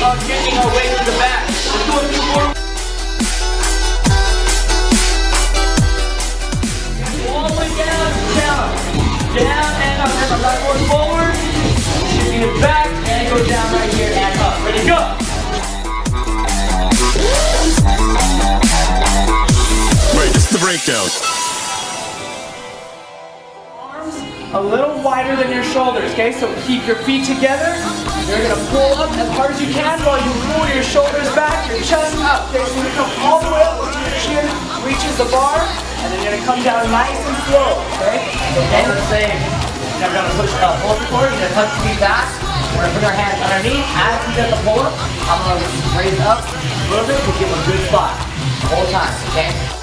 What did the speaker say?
about getting our way to the back. Let's do a few more. All the way down, down, down, and up. Remember, left foot forward, shifting it back, and it goes down right here and up. Ready, go. Wait, this is the breakdown. A little wider than your shoulders, okay? So keep your feet together. You're gonna pull up as hard as you can while you pull your shoulders back, your chest up. Okay, so you're gonna come all the way up until your chin reaches the bar, and then you're gonna come down nice and slow, okay? Okay, let's say you're gonna push pull up forward, you're gonna touch your feet back. We're gonna put our hands underneath. As you get the pull up, I'm gonna raise up a little bit to give a good spot the whole time, okay?